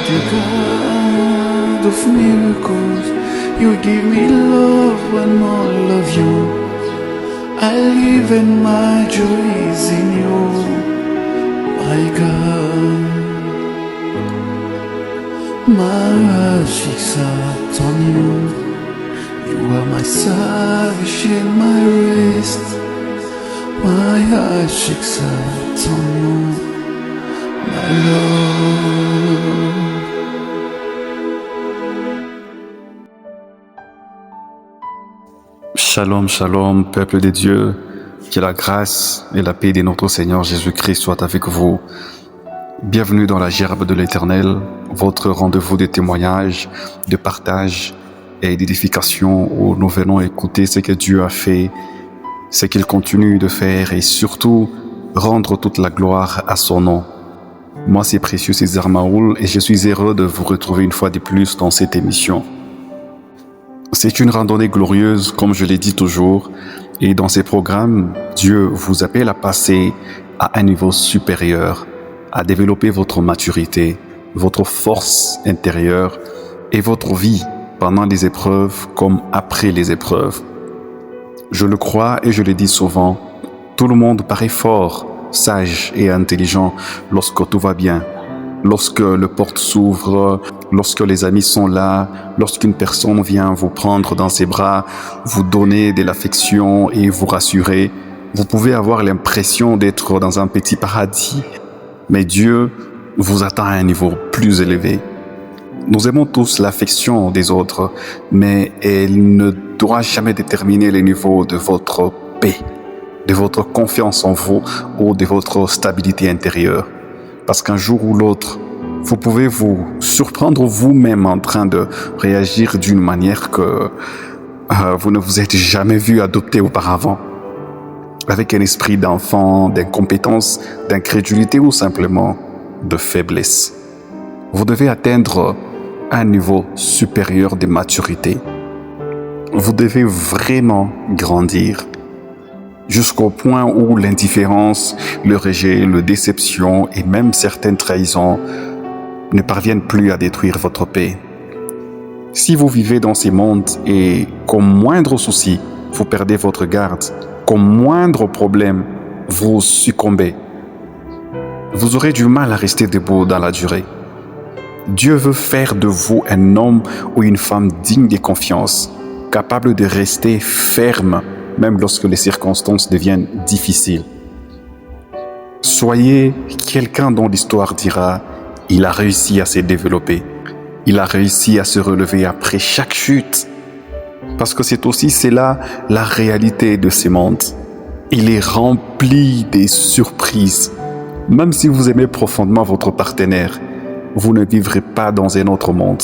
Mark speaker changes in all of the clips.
Speaker 1: the God of miracles. You give me love when all of you. I live and my joy is in you, my God. My heart shakes out on you. You are my salvation, my rest. My heart shakes out on you, my Lord.
Speaker 2: Shalom, shalom, peuple de Dieu, que la grâce et la paix de notre Seigneur Jésus-Christ soient avec vous. Bienvenue dans la gerbe de l'Éternel, votre rendez-vous de témoignage, de partage et d'édification où nous venons écouter ce que Dieu a fait, ce qu'il continue de faire et surtout rendre toute la gloire à son nom. Moi, c'est Précieux César Maoul et je suis heureux de vous retrouver une fois de plus dans cette émission. C'est une randonnée glorieuse, comme je l'ai dit toujours, et dans ces programmes, Dieu vous appelle à passer à un niveau supérieur, à développer votre maturité, votre force intérieure et votre vie pendant les épreuves comme après les épreuves. Je le crois et je le dis souvent, tout le monde paraît fort, sage et intelligent lorsque tout va bien. Lorsque le porte s'ouvre, lorsque les amis sont là, lorsqu'une personne vient vous prendre dans ses bras, vous donner de l'affection et vous rassurer, vous pouvez avoir l'impression d'être dans un petit paradis. Mais Dieu vous attend à un niveau plus élevé. Nous aimons tous l'affection des autres, mais elle ne doit jamais déterminer le niveau de votre paix, de votre confiance en vous ou de votre stabilité intérieure. Parce qu'un jour ou l'autre, vous pouvez vous surprendre vous-même en train de réagir d'une manière que vous ne vous êtes jamais vu adopter auparavant. Avec un esprit d'enfant, d'incompétence, d'incrédulité ou simplement de faiblesse. Vous devez atteindre un niveau supérieur de maturité. Vous devez vraiment grandir. Jusqu'au point où l'indifférence, le rejet, la déception et même certaines trahisons ne parviennent plus à détruire votre paix. Si vous vivez dans ces mondes et qu'au moindre souci, vous perdez votre garde, qu'au moindre problème, vous succombez, vous aurez du mal à rester debout dans la durée. Dieu veut faire de vous un homme ou une femme digne de confiance, capable de rester ferme même lorsque les circonstances deviennent difficiles. Soyez quelqu'un dont l'histoire dira « Il a réussi à se développer, il a réussi à se relever après chaque chute. » Parce que c'est aussi cela la réalité de ce monde. Il est rempli de surprises. Même si vous aimez profondément votre partenaire, vous ne vivrez pas dans un autre monde.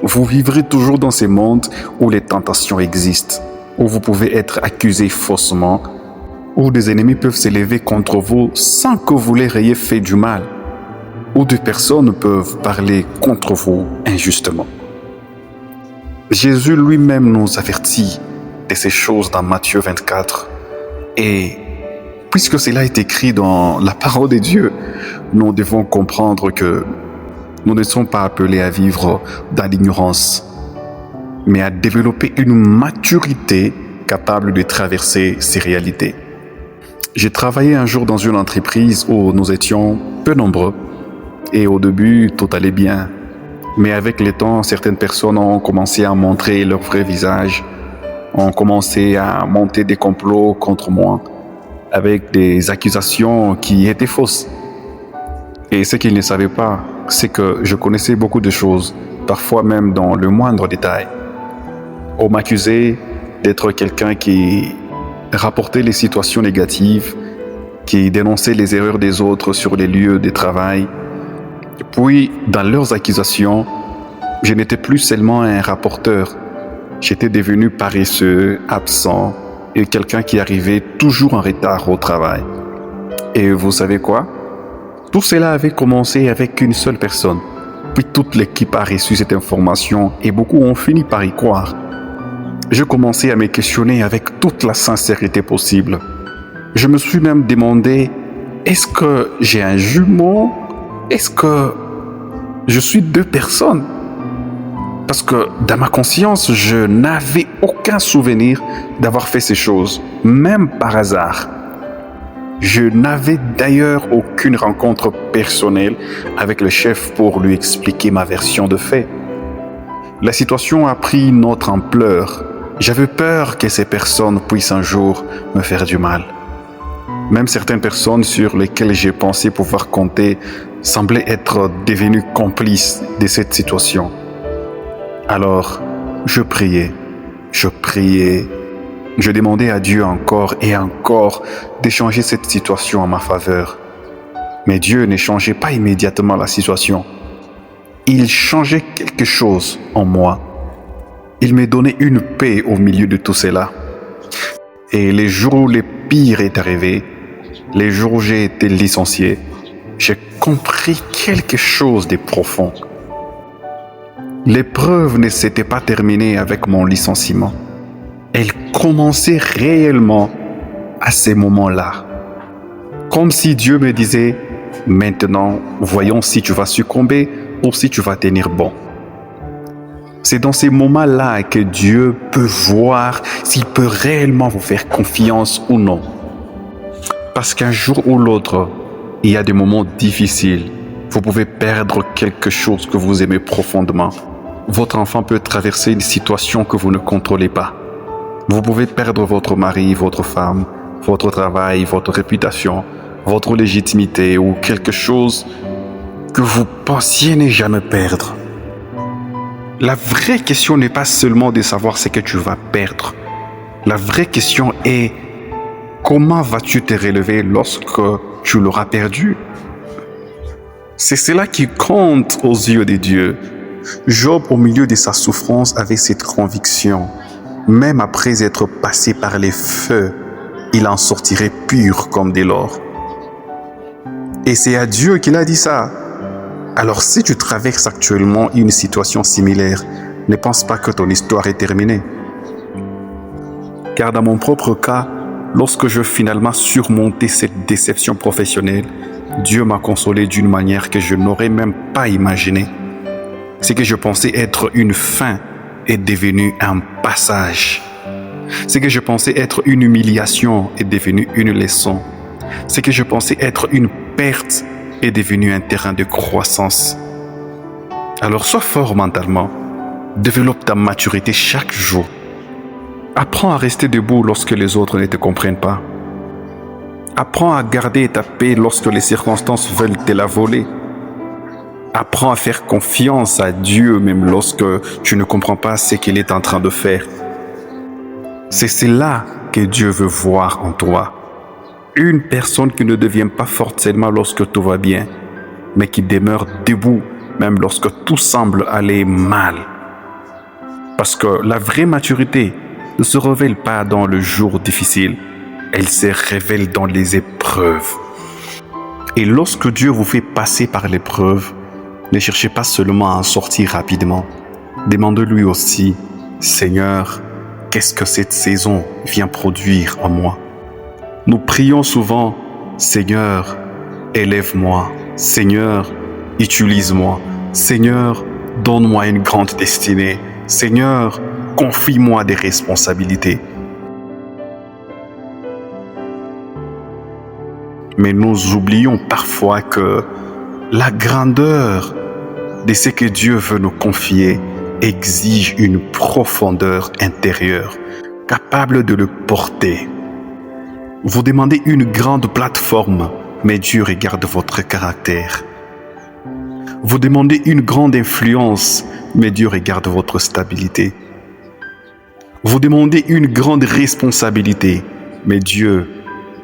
Speaker 2: Vous vivrez toujours dans ces mondes où les tentations existent, où vous pouvez être accusé faussement, où des ennemis peuvent s'élever contre vous sans que vous leur ayez fait du mal, où des personnes peuvent parler contre vous injustement. Jésus lui-même nous avertit de ces choses dans Matthieu 24. Et puisque cela est écrit dans la parole de Dieu, nous devons comprendre que nous ne sommes pas appelés à vivre dans l'ignorance, mais à développer une maturité capable de traverser ces réalités. J'ai travaillé un jour dans une entreprise où nous étions peu nombreux et au début, tout allait bien. Mais avec le temps, certaines personnes ont commencé à montrer leur vrai visage, ont commencé à monter des complots contre moi avec des accusations qui étaient fausses. Et ce qu'ils ne savaient pas, c'est que je connaissais beaucoup de choses, parfois même dans le moindre détail. On m'accusait d'être quelqu'un qui rapportait les situations négatives, qui dénonçait les erreurs des autres sur les lieux de travail. Puis, dans leurs accusations, je n'étais plus seulement un rapporteur. J'étais devenu paresseux, absent et quelqu'un qui arrivait toujours en retard au travail. Et vous savez quoi? Tout cela avait commencé avec une seule personne. Puis toute l'équipe a reçu cette information et beaucoup ont fini par y croire. Je commençais à me questionner avec toute la sincérité possible. Je me suis même demandé, est-ce que j'ai un jumeau? Est-ce que je suis deux personnes. Parce que dans ma conscience, je n'avais aucun souvenir d'avoir fait ces choses, même par hasard. Je n'avais d'ailleurs aucune rencontre personnelle avec le chef pour lui expliquer ma version de fait. La situation a pris une autre ampleur. J'avais peur que ces personnes puissent un jour me faire du mal. Même certaines personnes sur lesquelles j'ai pensé pouvoir compter semblaient être devenues complices de cette situation. Alors, je priais. Je demandais à Dieu encore et encore d'échanger cette situation en ma faveur. Mais Dieu ne changeait pas immédiatement la situation. Il changeait quelque chose en moi. Il me donnait une paix au milieu de tout cela. Et les jours où le pire est arrivé, les jours où j'ai été licencié, j'ai compris quelque chose de profond. L'épreuve ne s'était pas terminée avec mon licenciement. Elle commençait réellement à ces moments-là. Comme si Dieu me disait, maintenant, voyons si tu vas succomber ou si tu vas tenir bon. C'est dans ces moments-là que Dieu peut voir s'il peut réellement vous faire confiance ou non. Parce qu'un jour ou l'autre, il y a des moments difficiles. Vous pouvez perdre quelque chose que vous aimez profondément. Votre enfant peut traverser une situation que vous ne contrôlez pas. Vous pouvez perdre votre mari, votre femme, votre travail, votre réputation, votre légitimité ou quelque chose que vous pensiez ne jamais perdre. La vraie question n'est pas seulement de savoir ce que tu vas perdre. La vraie question est comment vas-tu te relever lorsque tu l'auras perdu? C'est cela qui compte aux yeux de Dieu. Job, au milieu de sa souffrance, avait cette conviction. Même après être passé par les feux, il en sortirait pur comme de l'or. Et c'est à Dieu qu'il a dit ça. Alors si tu traverses actuellement une situation similaire, ne pense pas que ton histoire est terminée. Car dans mon propre cas, lorsque je finalement surmonté cette déception professionnelle, Dieu m'a consolé d'une manière que je n'aurais même pas imaginée. Ce que je pensais être une fin est devenu un passage. Ce que je pensais être une humiliation est devenu une leçon. Ce que je pensais être une perte est devenu un terrain de croissance. Alors sois fort mentalement. Développe ta maturité chaque jour. Apprends à rester debout lorsque les autres ne te comprennent pas. Apprends à garder ta paix lorsque les circonstances veulent te la voler. Apprends à faire confiance à Dieu même lorsque tu ne comprends pas ce qu'il est en train de faire. C'est cela que Dieu veut voir en toi. Une personne qui ne devient pas forte seulement lorsque tout va bien, mais qui demeure debout même lorsque tout semble aller mal. Parce que la vraie maturité ne se révèle pas dans le jour difficile, elle se révèle dans les épreuves. Et lorsque Dieu vous fait passer par l'épreuve, ne cherchez pas seulement à en sortir rapidement. Demandez-lui aussi, Seigneur, qu'est-ce que cette saison vient produire en moi? Nous prions souvent, Seigneur, élève-moi. Seigneur, utilise-moi. Seigneur, donne-moi une grande destinée. Seigneur, confie-moi des responsabilités. Mais nous oublions parfois que la grandeur de ce que Dieu veut nous confier exige une profondeur intérieure, capable de le porter. Vous demandez une grande plateforme, mais Dieu regarde votre caractère. Vous demandez une grande influence, mais Dieu regarde votre stabilité. Vous demandez une grande responsabilité, mais Dieu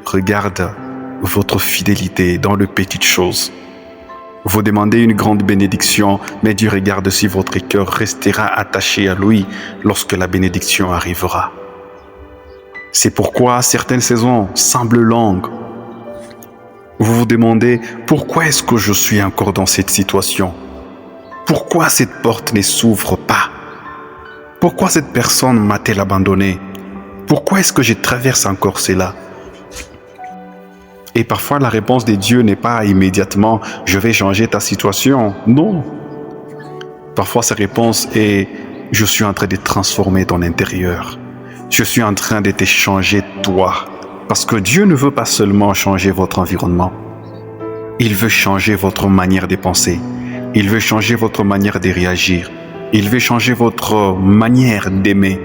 Speaker 2: regarde votre fidélité dans les petites choses. Vous demandez une grande bénédiction, mais Dieu regarde si votre cœur restera attaché à lui lorsque la bénédiction arrivera. C'est pourquoi certaines saisons semblent longues. Vous vous demandez, pourquoi est-ce que je suis encore dans cette situation? Pourquoi cette porte ne s'ouvre pas? Pourquoi cette personne m'a-t-elle abandonné? Pourquoi est-ce que je traverse encore cela? Et parfois, la réponse de Dieu n'est pas immédiatement « je vais changer ta situation ». Non, Parfois, sa réponse est « Je suis en train de transformer ton intérieur. Je suis en train de te changer toi. » Parce que Dieu ne veut pas seulement changer votre environnement. Il veut changer votre manière de penser. Il veut changer votre manière de réagir. Il veut changer votre manière d'aimer.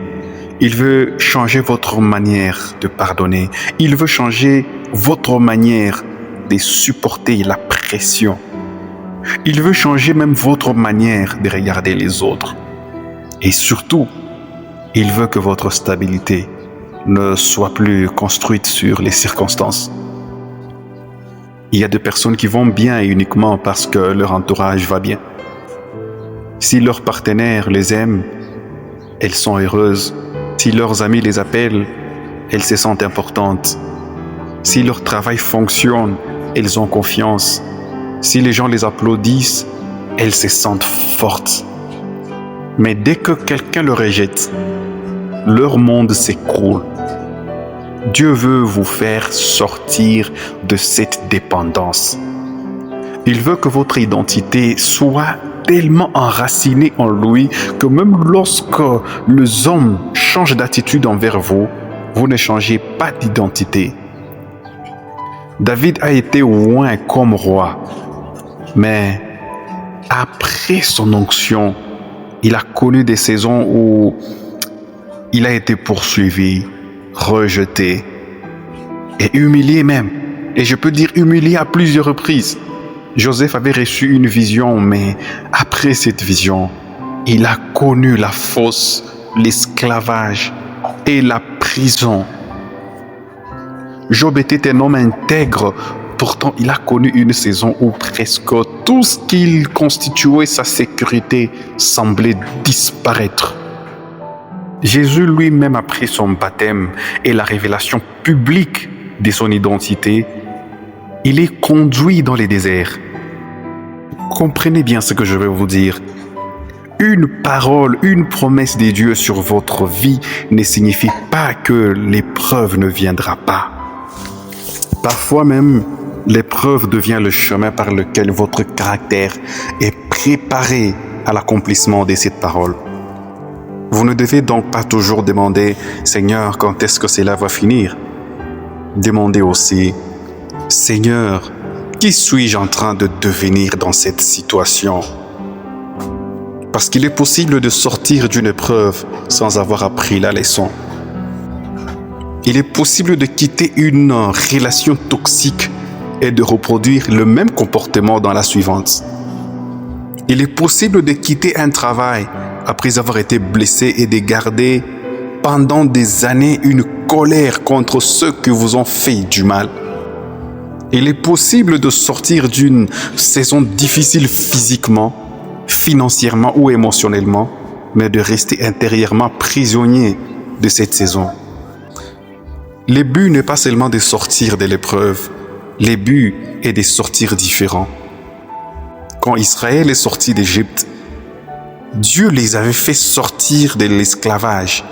Speaker 2: Il veut changer votre manière de pardonner. Il veut changer votre manière de supporter la pression. Il veut changer même votre manière de regarder les autres. Et surtout, il veut que votre stabilité ne soit plus construite sur les circonstances. Il y a des personnes qui vont bien uniquement parce que leur entourage va bien. Si leur partenaire les aime, elles sont heureuses. Si leurs amis les appellent, elles se sentent importantes. Si leur travail fonctionne, elles ont confiance. Si les gens les applaudissent, elles se sentent fortes. Mais dès que quelqu'un le rejette, leur monde s'écroule. Dieu veut vous faire sortir de cette dépendance. Il veut que votre identité soit tellement enracinée en lui que même lorsque les hommes changent d'attitude envers vous, vous ne changez pas d'identité. David a été oint comme roi, mais après son onction, il a connu des saisons où il a été poursuivi, rejeté et humilié même. Et je peux dire humilié à plusieurs reprises. Joseph avait reçu une vision, mais après cette vision, il a connu la fosse, l'esclavage et la prison. Job était un homme intègre, pourtant il a connu une saison où presque tout ce qu'il constituait sa sécurité semblait disparaître. Jésus lui-même, après son baptême et la révélation publique de son identité, il est conduit dans les déserts. Comprenez bien ce que je vais vous dire. Une parole, une promesse de Dieu sur votre vie ne signifie pas que l'épreuve ne viendra pas. Parfois même, l'épreuve devient le chemin par lequel votre caractère est préparé à l'accomplissement de cette parole. Vous ne devez donc pas toujours demander « Seigneur, quand est-ce que cela va finir ?» Demandez aussi « Seigneur, qui suis-je en train de devenir dans cette situation ?» Parce qu'il est possible de sortir d'une épreuve sans avoir appris la leçon. Il est possible de quitter une relation toxique et de reproduire le même comportement dans la suivante. Il est possible de quitter un travail après avoir été blessé et de garder pendant des années une colère contre ceux qui vous ont fait du mal. Il est possible de sortir d'une saison difficile physiquement, financièrement ou émotionnellement, mais de rester intérieurement prisonnier de cette saison. Le but n'est pas seulement de sortir de l'épreuve, le but est de sortir différent. Quand Israël est sorti d'Égypte, Dieu les avait fait sortir de l'esclavage,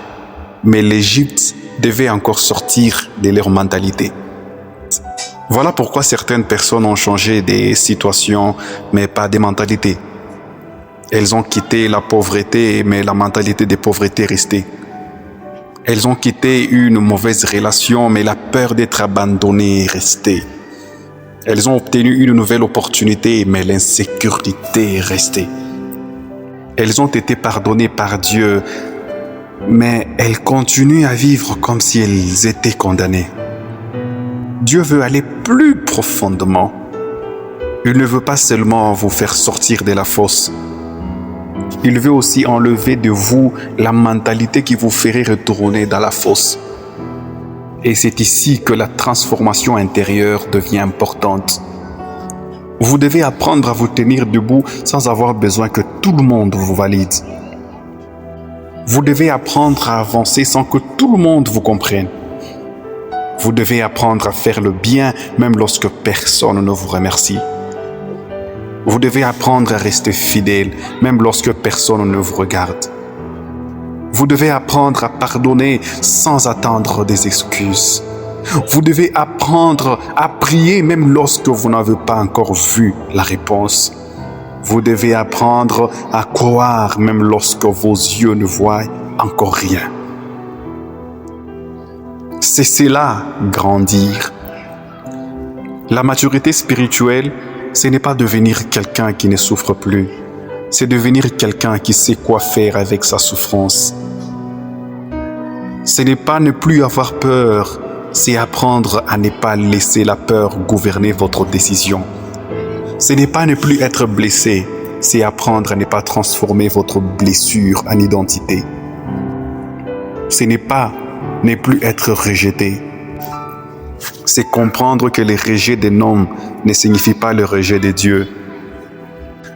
Speaker 2: mais l'Égypte devait encore sortir de leur mentalité. Voilà pourquoi certaines personnes ont changé des situations, mais pas des mentalités. Elles ont quitté la pauvreté, mais la mentalité de pauvreté est restée. Elles ont quitté une mauvaise relation, mais la peur d'être abandonnées est restée. Elles ont obtenu une nouvelle opportunité, mais l'insécurité est restée. Elles ont été pardonnées par Dieu, mais elles continuent à vivre comme si elles étaient condamnées. Dieu veut aller plus profondément. Il ne veut pas seulement vous faire sortir de la fosse. Il veut aussi enlever de vous la mentalité qui vous ferait retourner dans la fosse. Et c'est ici que la transformation intérieure devient importante. Vous devez apprendre à vous tenir debout sans avoir besoin que tout le monde vous valide. Vous devez apprendre à avancer sans que tout le monde vous comprenne. Vous devez apprendre à faire le bien même lorsque personne ne vous remercie. Vous devez apprendre à rester fidèle même lorsque personne ne vous regarde. Vous devez apprendre à pardonner sans attendre des excuses. Vous devez apprendre à prier même lorsque vous n'avez pas encore vu la réponse. Vous devez apprendre à croire même lorsque vos yeux ne voient encore rien. C'est cela, grandir. La maturité spirituelle, ce n'est pas devenir quelqu'un qui ne souffre plus. C'est devenir quelqu'un qui sait quoi faire avec sa souffrance. Ce n'est pas ne plus avoir peur, c'est apprendre à ne pas laisser la peur gouverner votre décision. Ce n'est pas ne plus être blessé, c'est apprendre à ne pas transformer votre blessure en identité. Ce n'est pas ne plus être rejeté, c'est comprendre que le rejet d'un homme ne signifie pas le rejet de Dieu.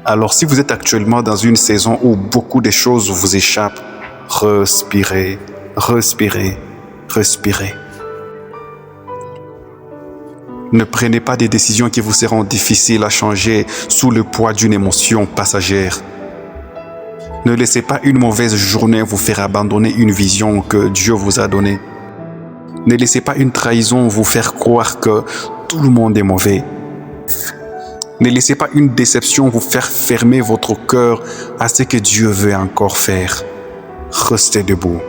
Speaker 2: Alors si vous êtes actuellement dans une saison où beaucoup de choses vous échappent, respirez, respirez, respirez. Ne prenez pas des décisions qui vous seront difficiles à changer sous le poids d'une émotion passagère. Ne laissez pas une mauvaise journée vous faire abandonner une vision que Dieu vous a donnée. Ne laissez pas une trahison vous faire croire que tout le monde est mauvais. Ne laissez pas une déception vous faire fermer votre cœur à ce que Dieu veut encore faire. Restez debout.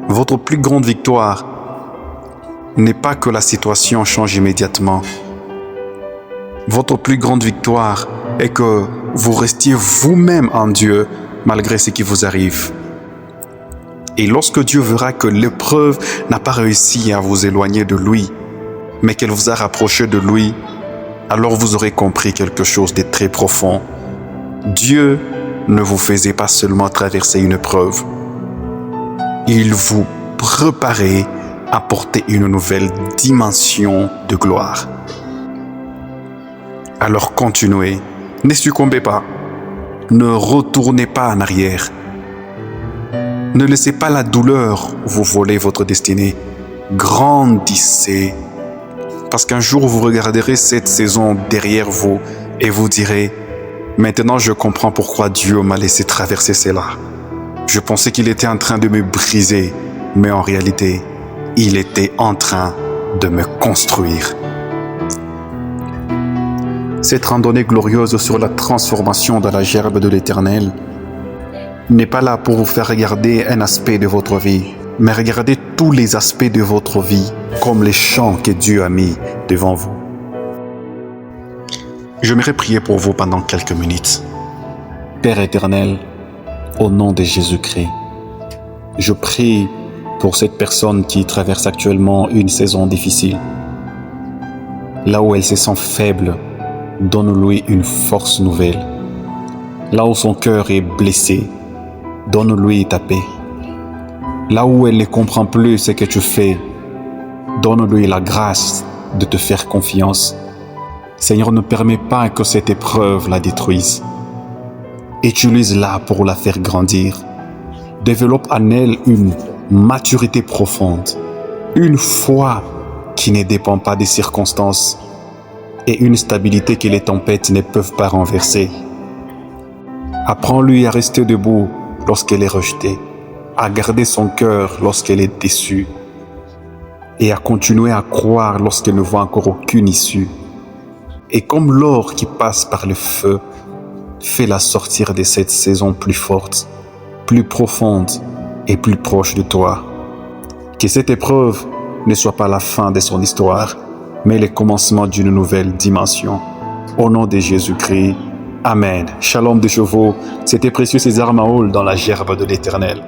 Speaker 2: Votre plus grande victoire n'est pas que la situation change immédiatement. Votre plus grande victoire est que vous restiez vous-même en Dieu malgré ce qui vous arrive. Et lorsque Dieu verra que l'épreuve n'a pas réussi à vous éloigner de lui, mais qu'elle vous a rapproché de lui, alors vous aurez compris quelque chose de très profond. Dieu ne vous faisait pas seulement traverser une épreuve. Il vous préparait à porter une nouvelle dimension de gloire. Alors continuez, ne succombez pas, ne retournez pas en arrière. Ne laissez pas la douleur vous voler votre destinée. Grandissez. Parce qu'un jour, vous regarderez cette saison derrière vous et vous direz « Maintenant, je comprends pourquoi Dieu m'a laissé traverser cela. Je pensais qu'il était en train de me briser, mais en réalité, il était en train de me construire. » Cette randonnée glorieuse sur la transformation de la gerbe de l'Éternel n'est pas là pour vous faire regarder un aspect de votre vie, mais regardez tous les aspects de votre vie comme les champs que Dieu a mis devant vous. J'aimerais prier pour vous pendant quelques minutes. Père éternel, au nom de Jésus-Christ, je prie pour cette personne qui traverse actuellement une saison difficile. Là où elle se sent faible, donne-lui une force nouvelle. Là où son cœur est blessé, donne-lui ta paix. Là où elle ne comprend plus ce que tu fais, donne-lui la grâce de te faire confiance. Seigneur, ne permets pas que cette épreuve la détruise. Utilise-la pour la faire grandir. Développe en elle une maturité profonde, une foi qui ne dépend pas des circonstances et une stabilité que les tempêtes ne peuvent pas renverser. Apprends-lui à rester debout lorsqu'elle est rejetée, à garder son cœur lorsqu'elle est déçue et à continuer à croire lorsqu'elle ne voit encore aucune issue. Et comme l'or qui passe par le feu, fais-la sortir de cette saison plus forte, plus profonde et plus proche de toi. Que cette épreuve ne soit pas la fin de son histoire, mais le commencement d'une nouvelle dimension. Au nom de Jésus-Christ, Amen. Shalom des chevaux, c'était précieux César Maoul dans la gerbe de l'Éternel.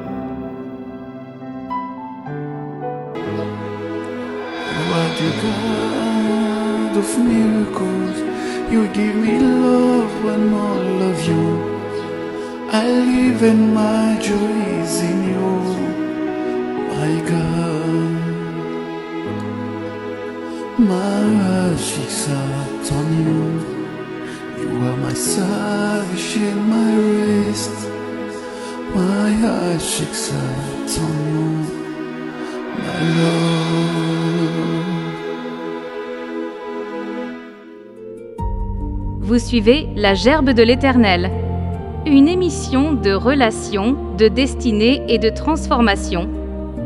Speaker 1: What the God of miracles, you give me love when all of you. I live in my joys in you, my God. My heart shakes out on you. You are my salvation, my rest. My heart shakes out on you, my Lord.
Speaker 3: Vous suivez La Gerbe de l'Éternel, une émission de relations, de destinée et de transformation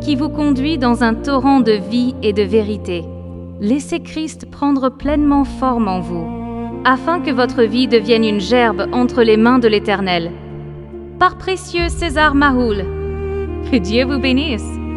Speaker 3: qui vous conduit dans un torrent de vie et de vérité. Laissez Christ prendre pleinement forme en vous. afin que votre vie devienne une gerbe entre les mains de l'Éternel. Par précieux César Mahoul. Que Dieu vous bénisse.